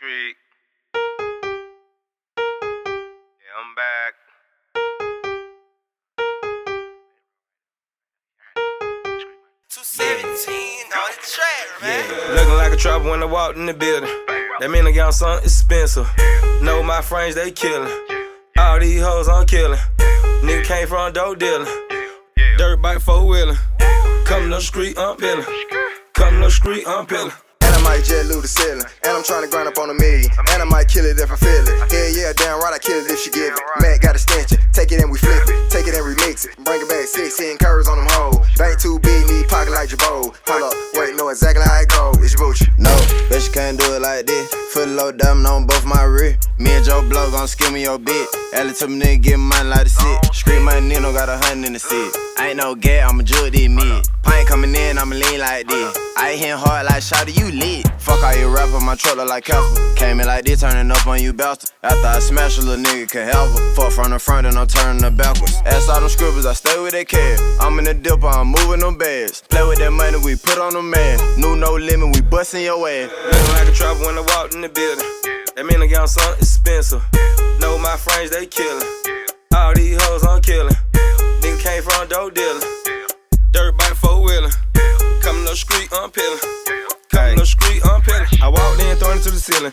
Screek. Yeah, I'm back. 217 on the track, man. Yeah, looking like a trapper when I walked in the building. That mean I got something expensive. Know my friends, they killin'. All these hoes I'm killin'. Nigga came from dope dealing. Dirt bike 4-wheeler. Coming up the street, I'm peeling. Coming up the street, I'm peeling. And I might jet loot the ceiling. And I'm tryna grind up on a million. And I might kill it if I feel it. Yeah, damn right, I kill it if she give it. Matt got a stench. Take it and we flip it. Take it and remix it. Bring it back 16 curves on them hoes. Bank too big, need pocket like Jabot. Hold up, wait, know exactly how it go. It's Gucci. No, bitch, you can't do it like this. Foot low diamond on both my rear. Me and Joe Blow gon' skim me your bit. Ellie told me nigga get money like the sit. Street money, Nino got 100 in the sit. Ain't no gay, I'ma jug this mid. Pint coming in, I'ma lean like this. I ain't hitting hard like shawty, you lit. Fuck all you rapper, my truck look like Casper. Came in like this, turning up on you bastard. After I smash a little nigga can help her. Fuck from the front and I'm turning her backwards. Ass all them scribbles, I stay with that cash. I'm in the dipper, I'm moving them bags. Play with that money, we put on the man. New no limit, we bustin' your ass. Looking like a trapper when I walked in the building. That mean I got something expensive. Know my friends, they killin'. All these hoes I'm killin'. Nigga came from dope dealing. Dirt bike 4-wheeler. Coming up the street, I'm peeling. Coming up the street, I'm peeling. I walked in, throwing it to the ceiling.